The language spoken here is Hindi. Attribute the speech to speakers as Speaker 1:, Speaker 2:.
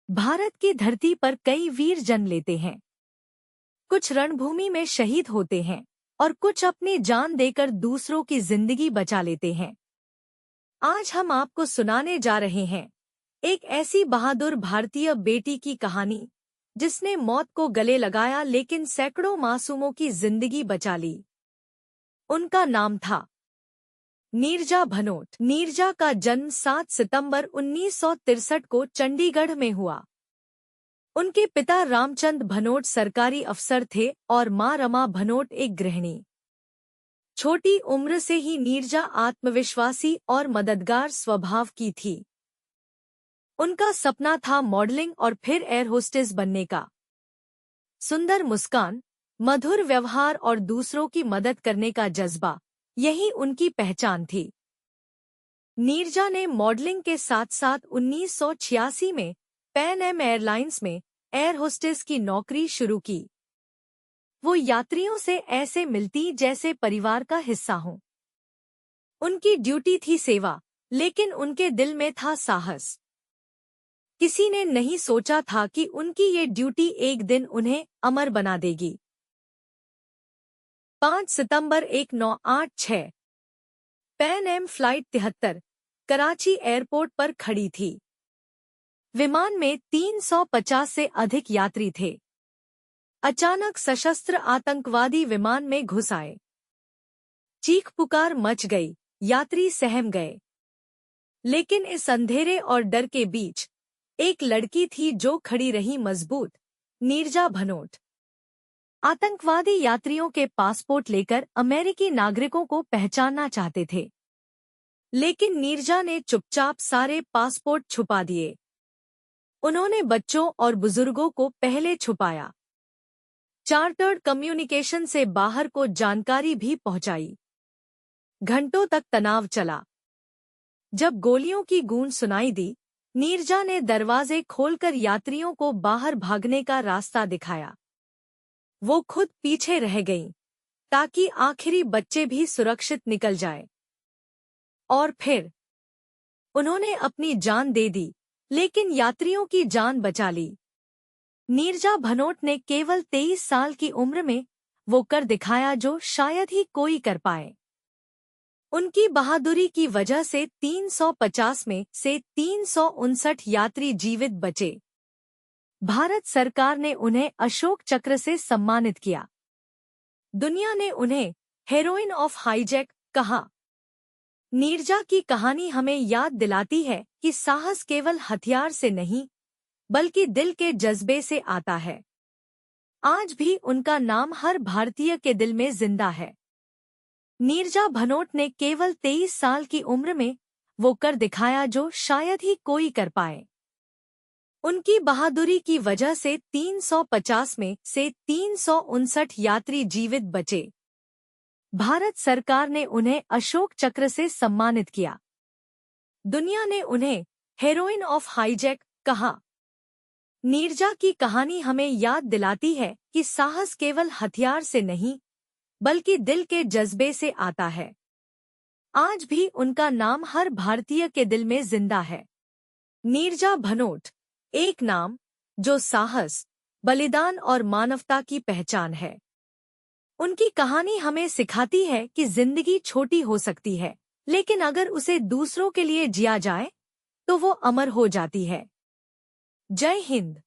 Speaker 1: भारत की धरती पर कई वीर जन्म लेते हैं। कुछ रणभूमि में शहीद होते हैं और कुछ अपनी जान देकर दूसरों की जिंदगी बचा लेते हैं। आज हम आपको सुनाने जा रहे हैं एक ऐसी बहादुर भारतीय बेटी की कहानी जिसने मौत को गले लगाया लेकिन सैकड़ों मासूमों की जिंदगी बचा ली। उनका नाम था नीरजा भनोट। नीरजा का जन्म 7 सितंबर 1963 को चंडीगढ़ में हुआ। उनके पिता रामचंद भनोट सरकारी अफसर थे और मां रमा भनोट एक गृहिणी। छोटी उम्र से ही नीरजा आत्मविश्वासी और मददगार स्वभाव की थी। उनका सपना था मॉडलिंग और फिर एयर होस्टेस बनने का। सुंदर मुस्कान, मधुर व्यवहार और दूसरों की मदद करने का जज्बा, यही उनकी पहचान थी। नीरजा ने मॉडलिंग के साथ साथ 1986 में पैन एम एयरलाइंस में एयर होस्टेस की नौकरी शुरू की। वो यात्रियों से ऐसे मिलती जैसे परिवार का हिस्सा हो। उनकी ड्यूटी थी सेवा, लेकिन उनके दिल में था साहस। किसी ने नहीं सोचा था कि उनकी ये ड्यूटी एक दिन उन्हें अमर बना देगी। 5 सितंबर 1986 Pan Am flight 73 Karachi airport पर खड़ी थी। विमान में 350 से अधिक यात्री थे। अचानक सशस्त्र आतंकवादी विमान में घुस आए। चीख पुकार मच गई, यात्री सहम गए। लेकिन इस अंधेरे और डर के बीच एक लड़की थी जो खड़ी रही मजबूत, नीरजा भनोट। आतंकवादी यात्रियों के पासपोर्ट लेकर अमेरिकी नागरिकों को पहचानना चाहते थे, लेकिन नीरजा ने चुपचाप सारे पासपोर्ट छुपा दिए। उन्होंने बच्चों और बुजुर्गों को पहले छुपाया। चार्टर्ड कम्युनिकेशन से बाहर को जानकारी भी पहुंचाई। घंटों तक तनाव चला। जब गोलियों की गूंज सुनाई दी, नीरजा ने दरवाजे खोलकर यात्रियों को बाहर भागने का रास्ता दिखाया। वो खुद पीछे रह गईं, ताकि आखिरी बच्चे भी सुरक्षित निकल जाए। और फिर उन्होंने अपनी जान दे दी, लेकिन यात्रियों की जान बचा ली। नीरजा भनोट ने केवल 23 साल की उम्र में वो कर दिखाया जो शायद ही कोई कर पाए। उनकी बहादुरी की वजह से 350 में से 359 यात्री जीवित बचे। भारत सरकार ने उन्हें अशोक चक्र से सम्मानित किया। दुनिया ने उन्हें हीरोइन ऑफ हाईजैक कहा। नीरजा की कहानी हमें याद दिलाती है कि साहस केवल हथियार से नहीं, बल्कि दिल के जज्बे से आता है। आज भी उनका नाम हर भारतीय के दिल में जिंदा है। नीरजा भनोट ने केवल 23 साल की उम्र में वो कर दिखाया जो शायद ही कोई कर पाए। उनकी बहादुरी की वजह से 350 में से 359 यात्री जीवित बचे। भारत सरकार ने उन्हें अशोक चक्र से सम्मानित किया। दुनिया ने उन्हें हीरोइन ऑफ हाईजैक कहा। नीरजा की कहानी हमें याद दिलाती है कि साहस केवल हथियार से नहीं, बल्कि दिल के जज्बे से आता है। आज भी उनका नाम हर भारतीय के दिल में जिंदा है। नीरजा भनोट, एक नाम जो साहस, बलिदान और मानवता की पहचान है। उनकी कहानी हमें सिखाती है कि जिंदगी छोटी हो सकती है, लेकिन अगर उसे दूसरों के लिए जिया जाए, तो वो अमर हो जाती है। जय हिंद।